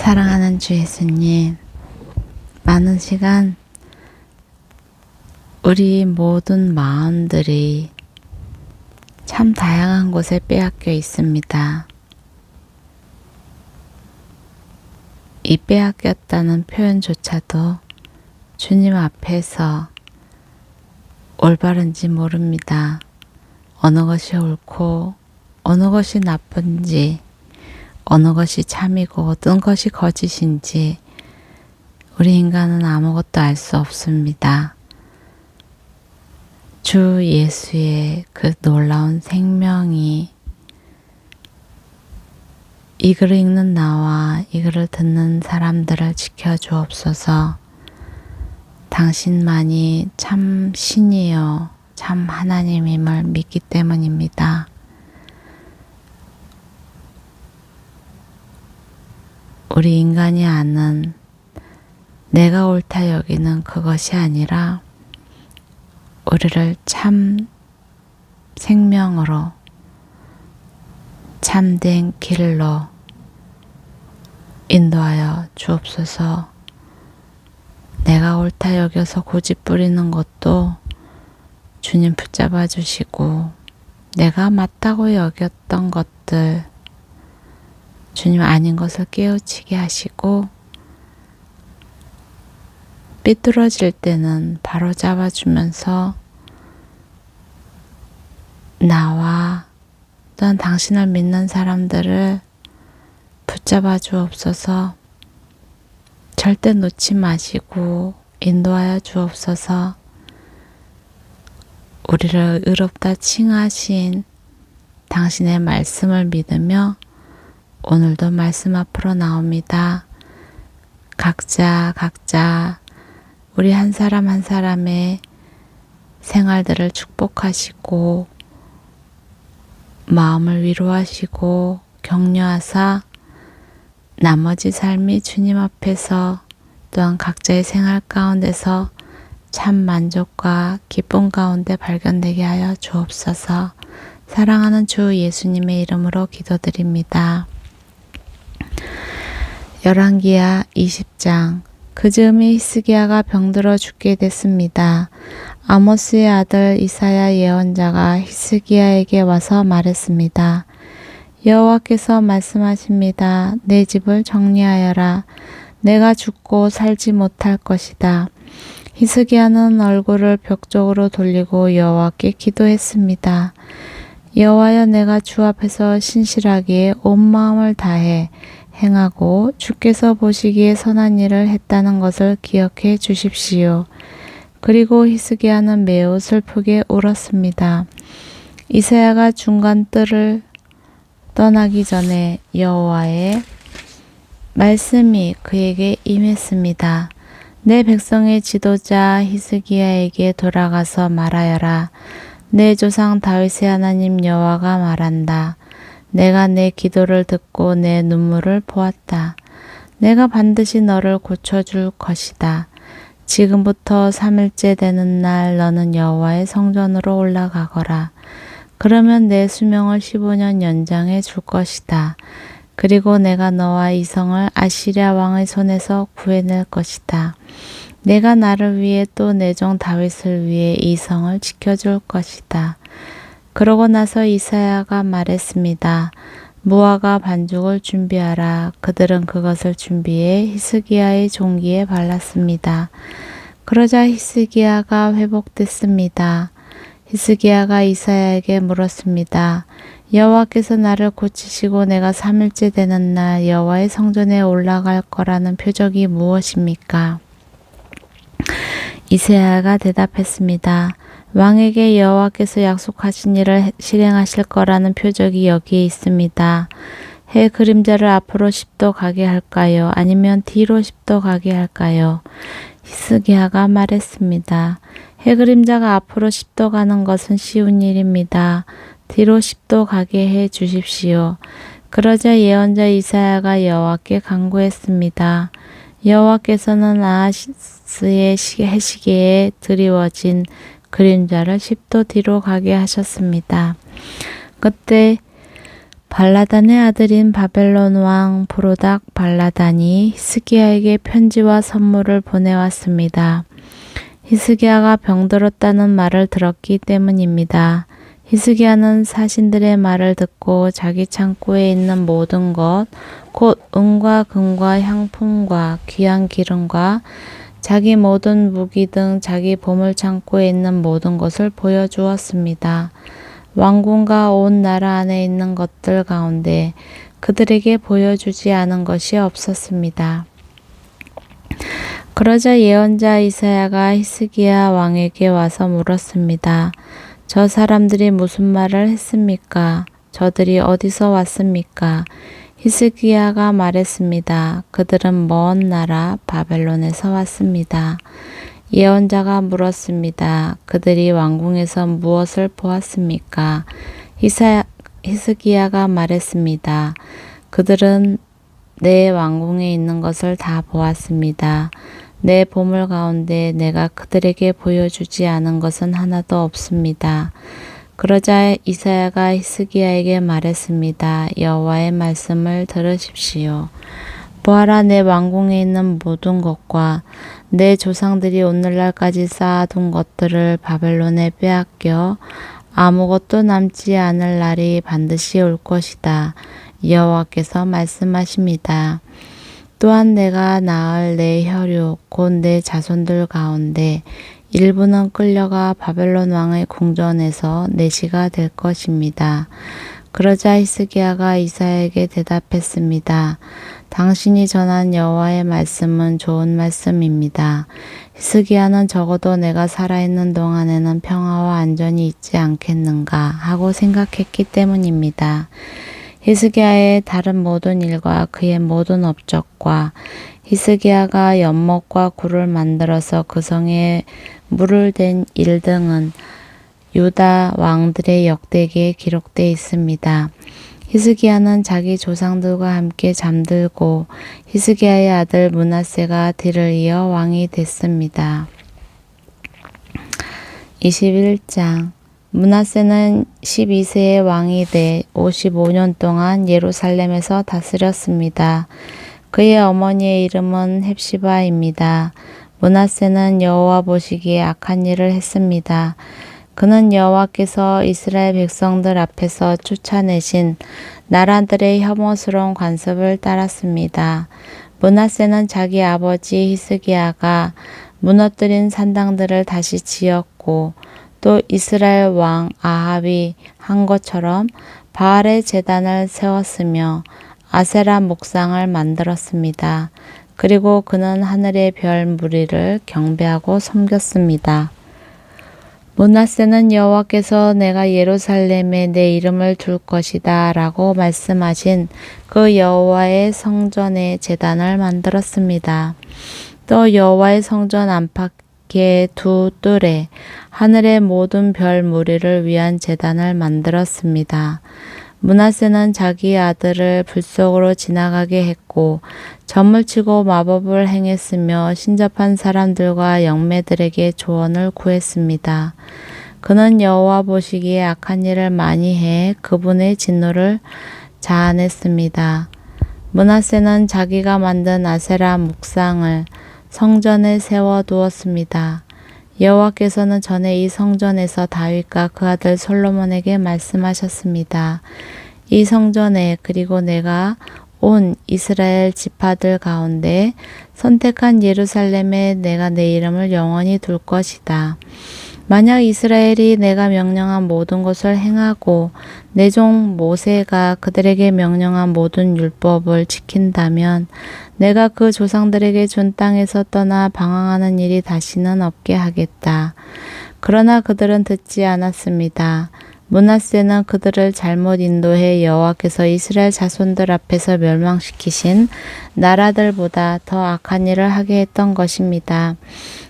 사랑하는 주 예수님, 많은 시간 우리 모든 마음들이 참 다양한 곳에 빼앗겨 있습니다. 이 빼앗겼다는 표현조차도 주님 앞에서 올바른지 모릅니다. 어느 것이 옳고 어느 것이 나쁜지, 어느 것이 참이고 어떤 것이 거짓인지 우리 인간은 아무것도 알 수 없습니다. 주 예수의 그 놀라운 생명이 이 글을 읽는 나와 이 글을 듣는 사람들을 지켜주옵소서. 당신만이 참 신이요 참 하나님임을 믿기 때문입니다. 우리 인간이 아는 내가 옳다 여기는 그것이 아니라 우리를 참 생명으로 참된 길로 인도하여 주옵소서. 내가 옳다 여겨서 고집 부리는 것도 주님 붙잡아 주시고, 내가 맞다고 여겼던 것들 주님 아닌 것을 깨우치게 하시고, 삐뚤어질 때는 바로 잡아주면서 나와 또한 당신을 믿는 사람들을 붙잡아 주옵소서. 절대 놓지 마시고 인도하여 주옵소서. 우리를 의롭다 칭하신 당신의 말씀을 믿으며 오늘도 말씀 앞으로 나옵니다. 각자 우리 한 사람 한 사람의 생활들을 축복하시고 마음을 위로하시고 격려하사 나머지 삶이 주님 앞에서 또한 각자의 생활 가운데서 참 만족과 기쁨 가운데 발견되게 하여 주옵소서. 사랑하는 주 예수님의 이름으로 기도드립니다. 열왕기하 20장. 그 즈음에 히스기야가 병들어 죽게 됐습니다. 아모스의 아들 이사야 예언자가 히스기야에게 와서 말했습니다. 여호와께서 말씀하십니다. 내 집을 정리하여라. 내가 죽고 살지 못할 것이다. 히스기야는 얼굴을 벽 쪽으로 돌리고 여호와께 기도했습니다. 여호와여, 내가 주 앞에서 신실하게 온 마음을 다해 행하고 주께서 보시기에 선한 일을 했다는 것을 기억해 주십시오. 그리고 히스기야는 매우 슬프게 울었습니다. 이사야가 중간 뜰을 떠나기 전에 여호와의 말씀이 그에게 임했습니다. 내 백성의 지도자 히스기야에게 돌아가서 말하여라. 내 조상 다윗의 하나님 여호와가 말한다. 내가 내 기도를 듣고 내 눈물을 보았다. 내가 반드시 너를 고쳐줄 것이다. 지금부터 3일째 되는 날 너는 여호와의 성전으로 올라가거라. 그러면 내 수명을 15년 연장해 줄 것이다. 그리고 내가 너와 이 성을 아시랴 왕의 손에서 구해낼 것이다. 내가 나를 위해 또 내 종 다윗을 위해 이 성을 지켜줄 것이다. 그러고 나서 이사야가 말했습니다. 무화과 반죽을 준비하라. 그들은 그것을 준비해 히스기야의 종기에 발랐습니다. 그러자 히스기야가 회복됐습니다. 히스기야가 이사야에게 물었습니다. 여호와께서 나를 고치시고 내가 3일째 되는 날 여호와의 성전에 올라갈 거라는 표적이 무엇입니까? 이사야가 대답했습니다. 왕에게 여호와께서 약속하신 일을 실행하실 거라는 표적이 여기에 있습니다. 해 그림자를 앞으로 10도 가게 할까요? 아니면 뒤로 10도 가게 할까요? 히스기야가 말했습니다. 해 그림자가 앞으로 10도 가는 것은 쉬운 일입니다. 뒤로 10도 가게 해 주십시오. 그러자 예언자 이사야가 여호와께 간구했습니다. 여호와께서는 아하스의 해시계에 드리워진 그림자를 10도 뒤로 가게 하셨습니다. 그때 발라단의 아들인 바벨론 왕 브로닥 발라단이 히스기야에게 편지와 선물을 보내왔습니다. 히스기야가 병들었다는 말을 들었기 때문입니다. 히스기야는 사신들의 말을 듣고 자기 창고에 있는 모든 것, 곧 은과 금과 향품과 귀한 기름과 자기 모든 무기 등 자기 보물 창고에 있는 모든 것을 보여주었습니다. 왕궁과 온 나라 안에 있는 것들 가운데 그들에게 보여주지 않은 것이 없었습니다. 그러자 예언자 이사야가 히스기야 왕에게 와서 물었습니다. 저 사람들이 무슨 말을 했습니까? 저들이 어디서 왔습니까? 히스기야가 말했습니다. 그들은 먼 나라 바벨론에서 왔습니다. 예언자가 물었습니다. 그들이 왕궁에서 무엇을 보았습니까? 히스기야가 말했습니다. 그들은 내 왕궁에 있는 것을 다 보았습니다. 내 보물 가운데 내가 그들에게 보여주지 않은 것은 하나도 없습니다. 그러자 이사야가 히스기야에게 말했습니다. 여호와의 말씀을 들으십시오. 보아라, 내 왕궁에 있는 모든 것과 내 조상들이 오늘날까지 쌓아둔 것들을 바벨론에 빼앗겨 아무것도 남지 않을 날이 반드시 올 것이다. 여호와께서 말씀하십니다. 또한 내가 낳을 내 혈육 곧 내 자손들 가운데 일부는 끌려가 바벨론 왕의 궁전에서 내시가 될 것입니다. 그러자 히스기야가 이사야에게 대답했습니다. 당신이 전한 여호와의 말씀은 좋은 말씀입니다. 히스기야는 적어도 내가 살아있는 동안에는 평화와 안전이 있지 않겠는가 하고 생각했기 때문입니다. 히스기야의 다른 모든 일과 그의 모든 업적과 히스기야가 연못과 굴을 만들어서 그 성에 물을 댄 일 등은 유다 왕들의 역대기에 기록되어 있습니다. 히스기야는 자기 조상들과 함께 잠들고 히스기야의 아들 므낫세가 뒤를 이어 왕이 됐습니다. 21장 므낫세는 12세의 왕이 돼 55년 동안 예루살렘에서 다스렸습니다. 그의 어머니의 이름은 헵시바입니다. 므낫세는 여호와 보시기에 악한 일을 했습니다. 그는 여호와께서 이스라엘 백성들 앞에서 쫓아내신 나라들의 혐오스러운 관습을 따랐습니다. 므낫세는 자기 아버지 히스기야가 무너뜨린 산당들을 다시 지었고 또 이스라엘 왕 아합이 한 것처럼 바알의 제단을 세웠으며 아세라 목상을 만들었습니다. 그리고 그는 하늘의 별 무리를 경배하고 섬겼습니다. 므낫세는 여호와께서 내가 예루살렘에 내 이름을 둘 것이다 라고 말씀하신 그 여호와의 성전에 제단을 만들었습니다. 또 여호와의 성전 안팎의 두 뜰에 하늘의 모든 별 무리를 위한 제단을 만들었습니다. 므낫세는 자기 아들을 불 속으로 지나가게 했고 점을 치고 마법을 행했으며 신접한 사람들과 영매들에게 조언을 구했습니다. 그는 여호와 보시기에 악한 일을 많이 해 그분의 진노를 자아냈습니다. 므낫세는 자기가 만든 아세라 목상을 성전에 세워두었습니다. 여호와께서는 전에 이 성전에서 다윗과 그 아들 솔로몬에게 말씀하셨습니다. 이 성전에 그리고 내가 온 이스라엘 지파들 가운데 선택한 예루살렘에 내가 내 이름을 영원히 둘 것이다. 만약 이스라엘이 내가 명령한 모든 것을 행하고 내 종 모세가 그들에게 명령한 모든 율법을 지킨다면 내가 그 조상들에게 준 땅에서 떠나 방황하는 일이 다시는 없게 하겠다. 그러나 그들은 듣지 않았습니다. 므낫세는 그들을 잘못 인도해 여호와께서 이스라엘 자손들 앞에서 멸망시키신 나라들보다 더 악한 일을 하게 했던 것입니다.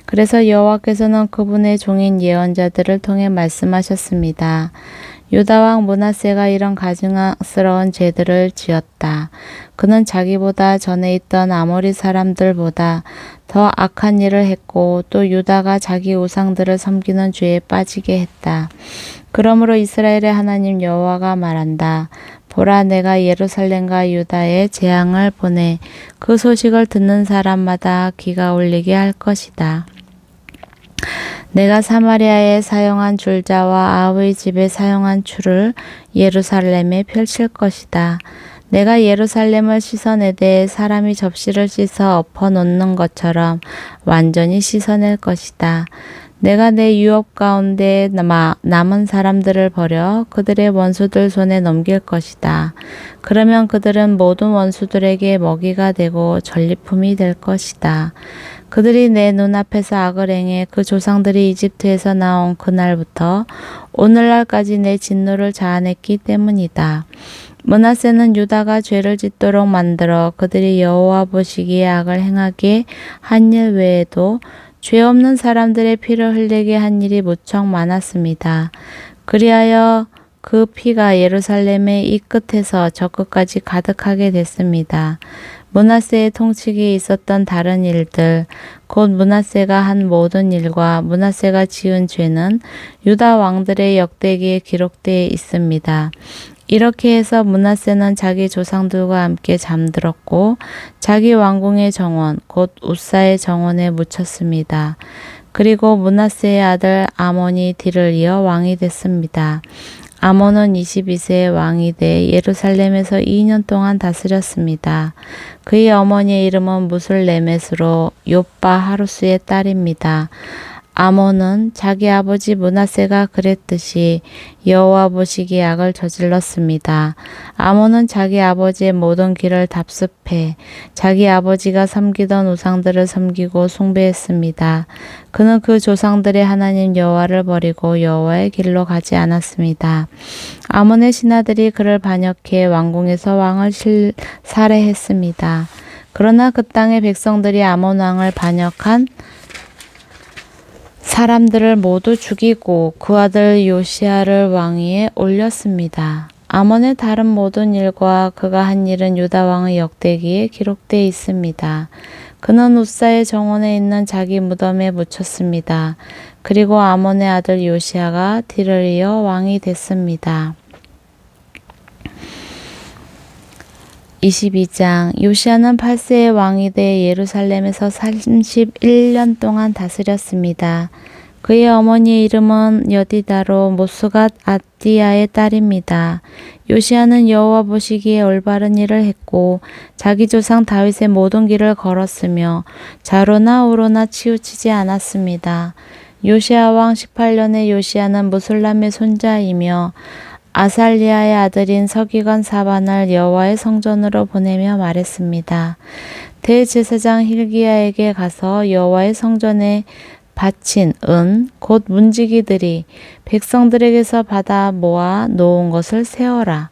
그래서 여호와께서는 그분의 종인 예언자들을 통해 말씀하셨습니다. 유다 왕 므낫세가 이런 가증스러운 죄들을 지었다. 그는 자기보다 전에 있던 아모리 사람들보다 더 악한 일을 했고 또 유다가 자기 우상들을 섬기는 죄에 빠지게 했다. 그러므로 이스라엘의 하나님 여호와가 말한다. 보라, 내가 예루살렘과 유다에 재앙을 보내 그 소식을 듣는 사람마다 기가 울리게 할 것이다. 내가 사마리아에 사용한 줄자와 아합의 집에 사용한 줄을 예루살렘에 펼칠 것이다. 내가 예루살렘을 씻어내되 사람이 접시를 씻어 엎어 놓는 것처럼 완전히 씻어낼 것이다. 내가 내 유업 가운데 남은 사람들을 버려 그들의 원수들 손에 넘길 것이다. 그러면 그들은 모든 원수들에게 먹이가 되고 전리품이 될 것이다. 그들이 내 눈앞에서 악을 행해 그 조상들이 이집트에서 나온 그날부터 오늘날까지 내 진노를 자아냈기 때문이다. 므낫세는 유다가 죄를 짓도록 만들어 그들이 여호와 보시기에 악을 행하게 한 일 외에도 죄 없는 사람들의 피를 흘리게 한 일이 무척 많았습니다. 그리하여 그 피가 예루살렘의 이 끝에서 저 끝까지 가득하게 됐습니다. 므낫세의 통치기에 있었던 다른 일들, 곧 므낫세가 한 모든 일과 므낫세가 지은 죄는 유다 왕들의 역대기에 기록되어 있습니다. 이렇게 해서 므낫세는 자기 조상들과 함께 잠들었고 자기 왕궁의 정원 곧 우사의 정원에 묻혔습니다. 그리고 므낫세의 아들 아몬이 뒤를 이어 왕이 됐습니다. 아몬은 22세에 왕이 돼 예루살렘에서 2년 동안 다스렸습니다. 그의 어머니의 이름은 무술레мет으로 욥바 하루스의 딸입니다. 아몬은 자기 아버지 므낫세가 그랬듯이 여호와 보시기에 악을 저질렀습니다. 아몬은 자기 아버지의 모든 길을 답습해 자기 아버지가 섬기던 우상들을 섬기고 숭배했습니다. 그는 그 조상들의 하나님 여호와를 버리고 여호와의 길로 가지 않았습니다. 아몬의 신하들이 그를 반역해 왕궁에서 왕을 살해했습니다. 그러나 그 땅의 백성들이 아몬 왕을 반역한 사람들을 모두 죽이고 그 아들 요시야를 왕위에 올렸습니다. 아몬의 다른 모든 일과 그가 한 일은 유다 왕의 역대기에 기록되어 있습니다. 그는 우사의 정원에 있는 자기 무덤에 묻혔습니다. 그리고 아몬의 아들 요시야가 뒤를 이어 왕이 됐습니다. 22장 요시야는 8세의 왕이 돼 예루살렘에서 31년 동안 다스렸습니다. 그의 어머니의 이름은 여디다로 모스갓 아띠야의 딸입니다. 요시야는 여호와 보시기에 올바른 일을 했고 자기 조상 다윗의 모든 길을 걸었으며 좌로나 우로나 치우치지 않았습니다. 요시야 왕 18년에 요시야는 무술람의 손자이며 아살리아의 아들인 서기관 사반을 여호와의 성전으로 보내며 말했습니다. 대제사장 hil기야에게 가서 여호와의 성전에 바친 은 곧 문지기들이 백성들에게서 받아 모아 놓은 것을 세어라.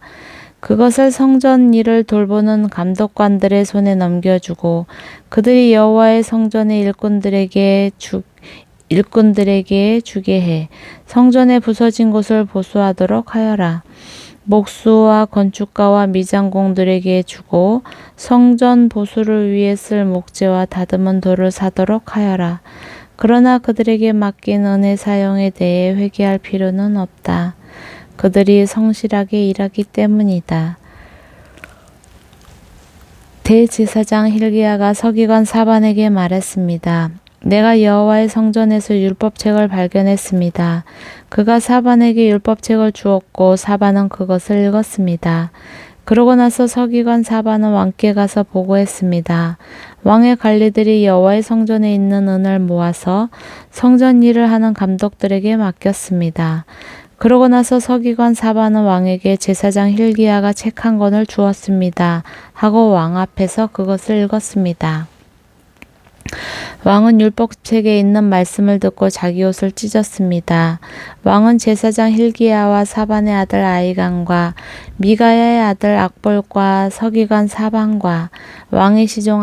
그것을 성전 일을 돌보는 감독관들의 손에 넘겨주고 그들이 여호와의 성전의 일꾼들에게 주게 해 성전에 부서진 곳을 보수하도록 하여라. 목수와 건축가와 미장공들에게 주고 성전 보수를 위해 쓸 목재와 다듬은 돌을 사도록 하여라. 그러나 그들에게 맡긴 은의 사용에 대해 회개할 필요는 없다. 그들이 성실하게 일하기 때문이다. 대제사장 hil기야가 서기관 사반에게 말했습니다. 내가 여호와의 성전에서 율법책을 발견했습니다. 그가 사반에게 율법책을 주었고 사반은 그것을 읽었습니다. 그러고 나서 서기관 사반은 왕께 가서 보고했습니다. 왕의 관리들이 여호와의 성전에 있는 은을 모아서 성전 일을 하는 감독들에게 맡겼습니다. 그러고 나서 서기관 사반은 왕에게 제사장 hil기야가 책 한 권을 주었습니다. 하고 왕 앞에서 그것을 읽었습니다. 왕은 율법책에 있는 말씀을 듣고 자기 옷을 찢었습니다. 왕은 제사장 hil기야와 사반의 아들 아이간과 미가야의 아들 악볼과 서기관 사반과 왕의 시종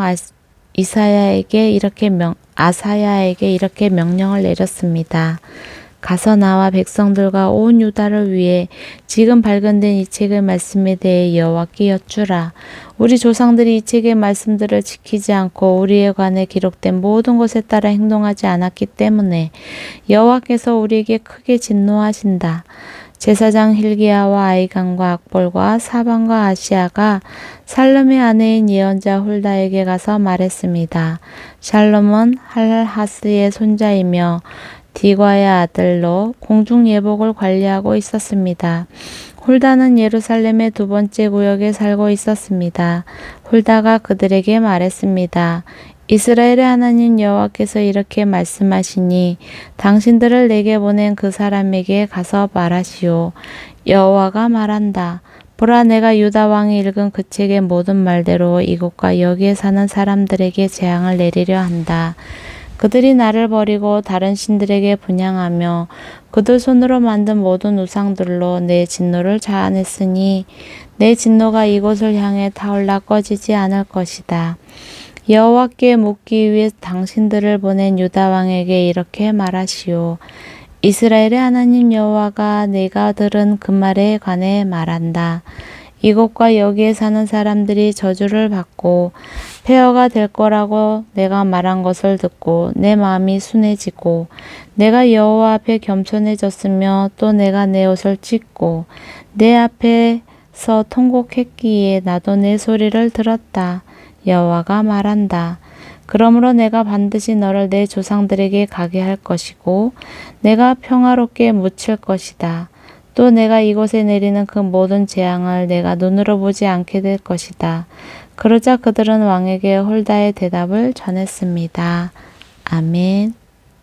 아사야에게 이렇게 명령을 내렸습니다. 가서 나와 백성들과 온 유다를 위해 지금 발견된 이 책의 말씀에 대해 여호와께 여쭈라. 우리 조상들이 이 책의 말씀들을 지키지 않고 우리에 관해 기록된 모든 것에 따라 행동하지 않았기 때문에 여호와께서 우리에게 크게 진노하신다. 제사장 힐기야와 아이간과 악볼과 사반과 아시아가 살룸의 아내인 예언자 훌다에게 가서 말했습니다. 샬롬은 할하스의 손자이며 디과의 아들로 공중 예복을 관리하고 있었습니다. 훌다는 예루살렘의 두 번째 구역에 살고 있었습니다. 훌다가 그들에게 말했습니다. 이스라엘의 하나님 여호와께서 이렇게 말씀하시니 당신들을 내게 보낸 그 사람에게 가서 말하시오. 여호와가 말한다. 보라, 내가 유다 왕이 읽은 그 책의 모든 말대로 이곳과 여기에 사는 사람들에게 재앙을 내리려 한다. 그들이 나를 버리고 다른 신들에게 분향하며 그들 손으로 만든 모든 우상들로 내 진노를 자아냈으니 내 진노가 이곳을 향해 타올라 꺼지지 않을 것이다. 여호와께 묻기 위해 당신들을 보낸 유다 왕에게 이렇게 말하시오. 이스라엘의 하나님 여호와가 내가 들은 그 말에 관해 말한다. 이곳과 여기에 사는 사람들이 저주를 받고 폐허가 될 거라고 내가 말한 것을 듣고 내 마음이 순해지고 내가 여호와 앞에 겸손해졌으며 또 내가 내 옷을 찢고 내 앞에서 통곡했기에 나도 내 소리를 들었다. 여호와가 말한다. 그러므로 내가 반드시 너를 내 조상들에게 가게 할 것이고 내가 평화롭게 묻힐 것이다. 또 내가 이곳에 내리는 그 모든 재앙을 내가 눈으로 보지 않게 될 것이다. 그러자 그들은 왕에게 홀다의 대답을 전했습니다. 아멘.